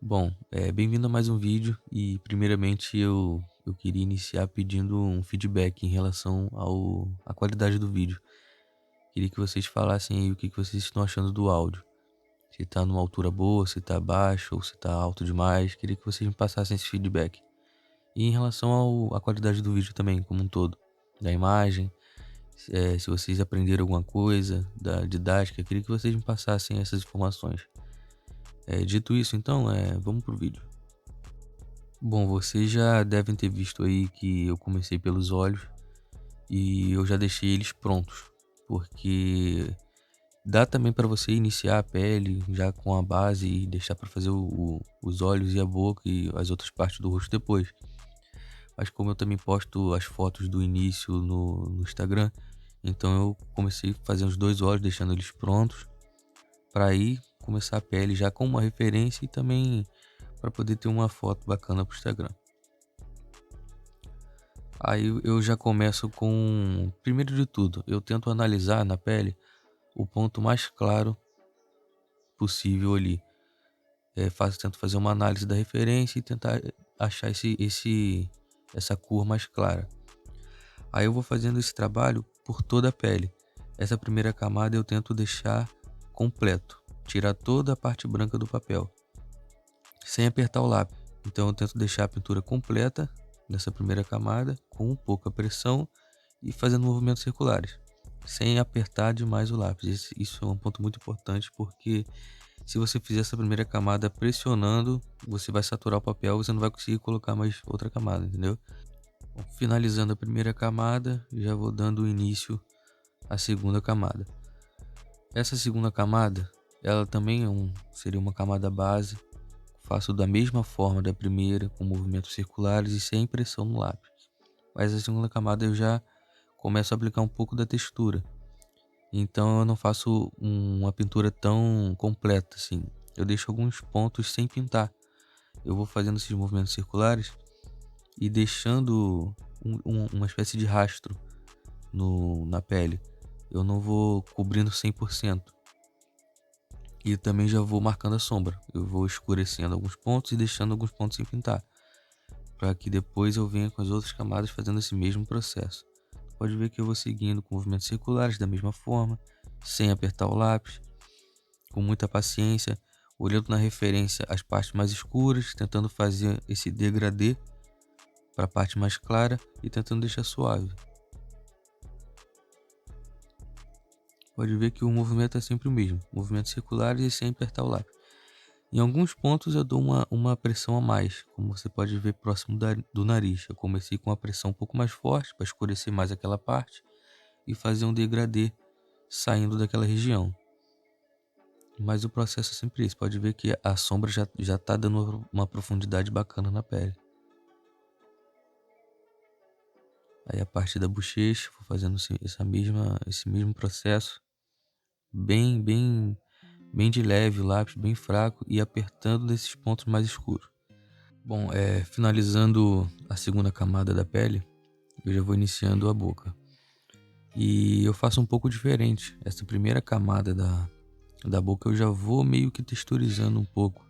Bom, bem-vindo a mais um vídeo e primeiramente eu queria iniciar pedindo um feedback em relação à qualidade do vídeo. Queria que vocês falassem aí o que vocês estão achando do áudio. Se tá numa altura boa, se tá baixo ou se tá alto demais. Queria que vocês me passassem esse feedback. E em relação à qualidade do vídeo também, como um todo, da imagem, se vocês aprenderam alguma coisa, da didática, queria que vocês me passassem essas informações. Dito isso, então, vamos pro vídeo. Bom, vocês já devem ter visto aí que eu comecei pelos olhos e eu já deixei eles prontos, porque dá também para você iniciar a pele já com a base e deixar para fazer os olhos e a boca e as outras partes do rosto depois. Mas como eu também posto as fotos do início no Instagram, então eu comecei fazendo os dois olhos, deixando eles prontos para aí começar a pele já com uma referência e também para poder ter uma foto bacana para o Instagram. Aí eu já começo com, primeiro de tudo, eu tento analisar na pele o ponto mais claro possível ali. Tento fazer uma análise da referência e tentar achar essa cor mais clara. Aí eu vou fazendo esse trabalho por toda a pele. Essa primeira camada eu tento deixar completo, tirar toda a parte branca do papel, sem apertar o lápis. Então eu tento deixar a pintura completa nessa primeira camada, com pouca pressão e fazendo movimentos circulares, sem apertar demais o lápis. Isso é um ponto muito importante, porque se você fizer essa primeira camada pressionando, você vai saturar o papel, você não vai conseguir colocar mais outra camada, entendeu? Bom, finalizando a primeira camada, já vou dando início à segunda camada. Essa segunda camada, ela também seria uma camada base. Faço da mesma forma da primeira, com movimentos circulares e sem pressão no lápis. Mas a segunda camada eu já começo a aplicar um pouco da textura. Então eu não faço uma pintura tão completa assim. Eu deixo alguns pontos sem pintar. Eu vou fazendo esses movimentos circulares e deixando uma espécie de rastro na pele. Eu não vou cobrindo 100%. E também já vou marcando a sombra. Eu vou escurecendo alguns pontos e deixando alguns pontos sem pintar, para que depois eu venha com as outras camadas fazendo esse mesmo processo. Pode ver que eu vou seguindo com movimentos circulares da mesma forma, sem apertar o lápis, com muita paciência, olhando na referência as partes mais escuras, tentando fazer esse degradê para a parte mais clara e tentando deixar suave. Pode ver que o movimento é sempre o mesmo, movimentos circulares e sem apertar o lápis. Em alguns pontos eu dou uma pressão a mais, como você pode ver próximo do nariz. Eu comecei com uma pressão um pouco mais forte para escurecer mais aquela parte e fazer um degradê saindo daquela região. Mas o processo é sempre esse. Pode ver que a sombra já tá dando uma profundidade bacana na pele. Aí a parte da bochecha, vou fazendo esse mesmo processo, bem de leve o lápis, bem fraco e apertando nesses pontos mais escuros. Bom, finalizando a segunda camada da pele, eu já vou iniciando a boca. E eu faço um pouco diferente. Essa primeira camada da boca eu já vou meio que texturizando um pouco,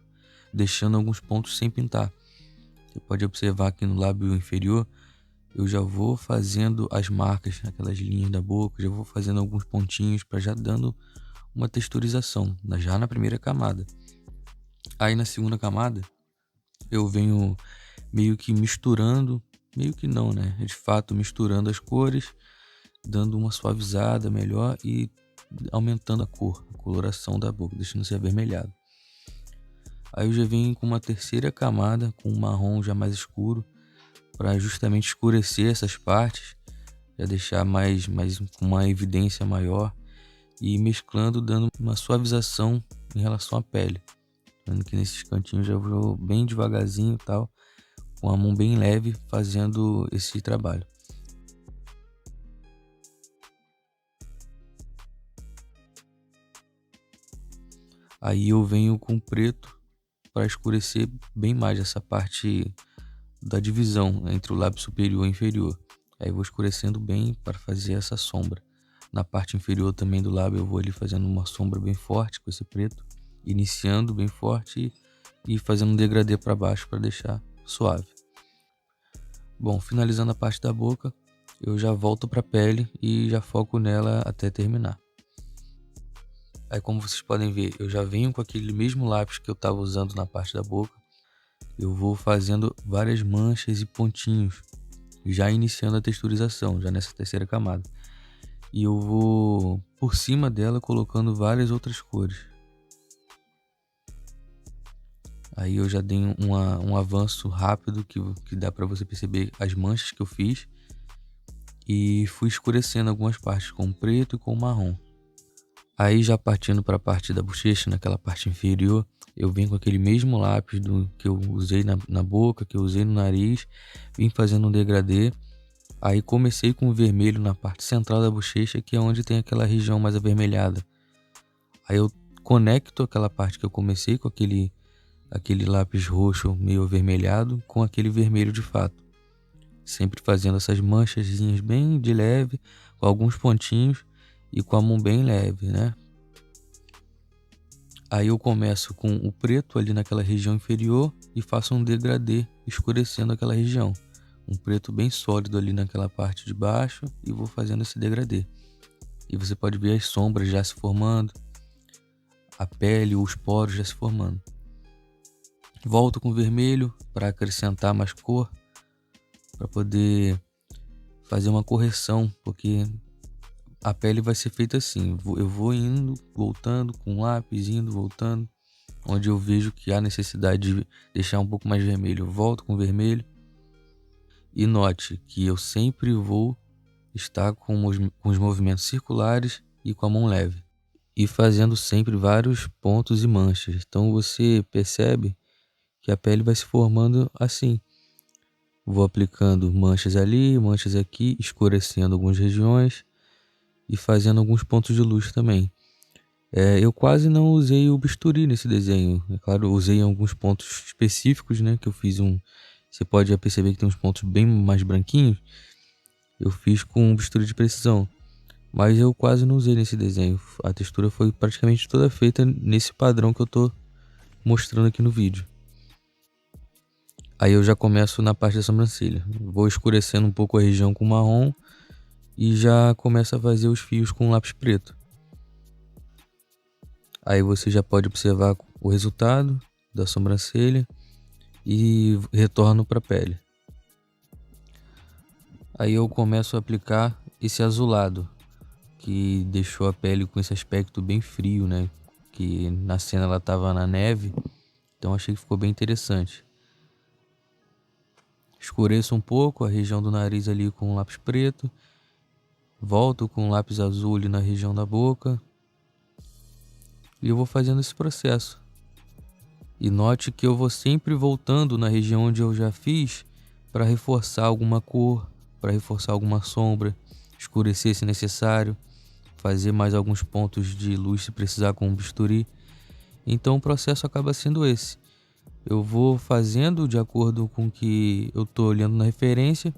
deixando alguns pontos sem pintar. Você pode observar aqui no lábio inferior, eu já vou fazendo as marcas, aquelas linhas da boca, já vou fazendo alguns pontinhos para já dando uma texturização, já na primeira camada. Aí na segunda camada, eu venho meio que misturando, meio que não, né? De fato, misturando as cores, dando uma suavizada melhor e aumentando a cor, a coloração da boca, deixando se avermelhado. Aí eu já venho com uma terceira camada, com um marrom já mais escuro, para justamente escurecer essas partes, já deixar mais com uma evidência maior e mesclando, dando uma suavização em relação à pele. Vendo que nesses cantinhos já vou bem devagarzinho e tal, com a mão bem leve, fazendo esse trabalho. Aí eu venho com preto para escurecer bem mais essa parte da divisão entre o lábio superior e inferior. Aí eu vou escurecendo bem para fazer essa sombra. Na parte inferior também do lábio eu vou ali fazendo uma sombra bem forte com esse preto, iniciando bem forte e fazendo um degradê para baixo para deixar suave. Bom, finalizando a parte da boca, eu já volto para a pele e já foco nela até terminar. Aí, como vocês podem ver, eu já venho com aquele mesmo lápis que eu estava usando na parte da boca. Eu vou fazendo várias manchas e pontinhos, já iniciando a texturização, já nessa terceira camada. E eu vou por cima dela colocando várias outras cores. Aí eu já dei um avanço rápido que dá para você perceber as manchas que eu fiz. E fui escurecendo algumas partes com preto e com marrom. Aí já partindo para a parte da bochecha, naquela parte inferior, eu vim com aquele mesmo lápis que eu usei na boca, que eu usei no nariz, vim fazendo um degradê. Aí comecei com o vermelho na parte central da bochecha, que é onde tem aquela região mais avermelhada. Aí eu conecto aquela parte que eu comecei com aquele lápis roxo meio avermelhado com aquele vermelho de fato. Sempre fazendo essas manchazinhas bem de leve, com alguns pontinhos e com a mão bem leve, né? Aí eu começo com o preto ali naquela região inferior e faço um degradê, escurecendo aquela região. Um preto bem sólido ali naquela parte de baixo e vou fazendo esse degradê. E você pode ver as sombras já se formando, a pele, os poros já se formando. Volto com vermelho para acrescentar mais cor, para poder fazer uma correção, porque a pele vai ser feita assim, eu vou indo, voltando com lápis, indo, voltando, onde eu vejo que há necessidade de deixar um pouco mais vermelho, eu volto com vermelho. E note que eu sempre vou estar com os movimentos circulares e com a mão leve, e fazendo sempre vários pontos e manchas. Então você percebe que a pele vai se formando assim. Vou aplicando manchas ali, manchas aqui, escurecendo algumas regiões e fazendo alguns pontos de luz também. Eu quase não usei o bisturi nesse desenho. É claro, eu usei alguns pontos específicos, né? Que eu fiz Você pode já perceber que tem uns pontos bem mais branquinhos. Eu fiz com um bisturi de precisão. Mas eu quase não usei nesse desenho. A textura foi praticamente toda feita nesse padrão que eu tô mostrando aqui no vídeo. Aí eu já começo na parte da sobrancelha. Vou escurecendo um pouco a região com marrom e já começo a fazer os fios com lápis preto. Aí você já pode observar o resultado da sobrancelha e retorno para a pele. Aí eu começo a aplicar esse azulado, que deixou a pele com esse aspecto bem frio, né? Que na cena ela estava na neve, então achei que ficou bem interessante. Escureço um pouco a região do nariz ali com lápis preto. Volto com lápis azul ali na região da boca. E eu vou fazendo esse processo. E note que eu vou sempre voltando na região onde eu já fiz para reforçar alguma cor, para reforçar alguma sombra, escurecer se necessário, fazer mais alguns pontos de luz se precisar com um bisturi. Então o processo acaba sendo esse. Eu vou fazendo de acordo com o que eu estou olhando na referência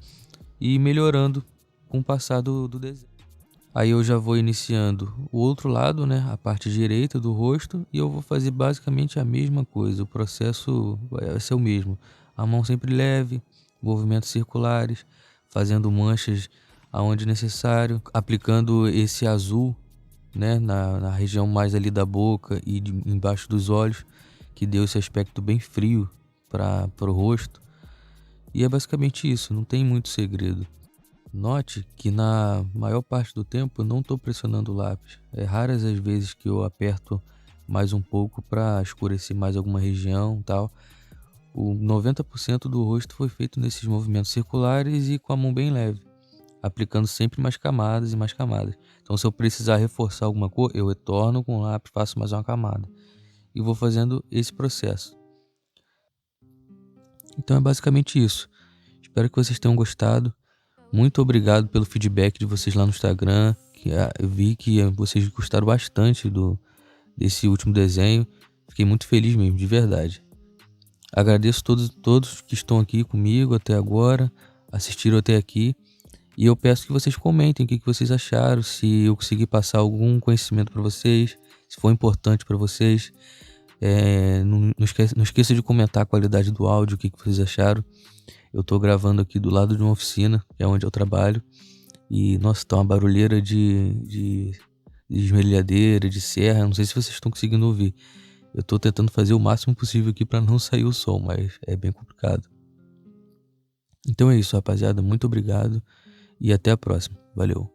e melhorando com o passar do desenho. Aí eu já vou iniciando o outro lado, né, a parte direita do rosto, e eu vou fazer basicamente a mesma coisa. O processo vai ser o mesmo. A mão sempre leve, movimentos circulares, fazendo manchas aonde necessário, aplicando esse azul, né, na região mais ali da boca e embaixo dos olhos, que deu esse aspecto bem frio para o rosto. E é basicamente isso, não tem muito segredo. Note que na maior parte do tempo eu não estou pressionando o lápis. É raras as vezes que eu aperto mais um pouco para escurecer mais alguma região e tal. O 90% do rosto foi feito nesses movimentos circulares e com a mão bem leve, aplicando sempre mais camadas e mais camadas. Então se eu precisar reforçar alguma cor, eu retorno com o lápis, faço mais uma camada e vou fazendo esse processo. Então é basicamente isso. Espero que vocês tenham gostado. Muito obrigado pelo feedback de vocês lá no Instagram. Eu vi que vocês gostaram bastante desse último desenho. Fiquei muito feliz mesmo, de verdade. Agradeço todos que estão aqui comigo até agora, assistiram até aqui. E eu peço que vocês comentem o que vocês acharam, se eu consegui passar algum conhecimento para vocês, se foi importante para vocês. Não esqueça de comentar a qualidade do áudio, o que vocês acharam. Eu tô gravando aqui do lado de uma oficina, que é onde eu trabalho. E, nossa, tá uma barulheira de esmerilhadeira, de serra. Não sei se vocês estão conseguindo ouvir. Eu tô tentando fazer o máximo possível aqui pra não sair o som, mas é bem complicado. Então é isso, rapaziada. Muito obrigado e até a próxima. Valeu.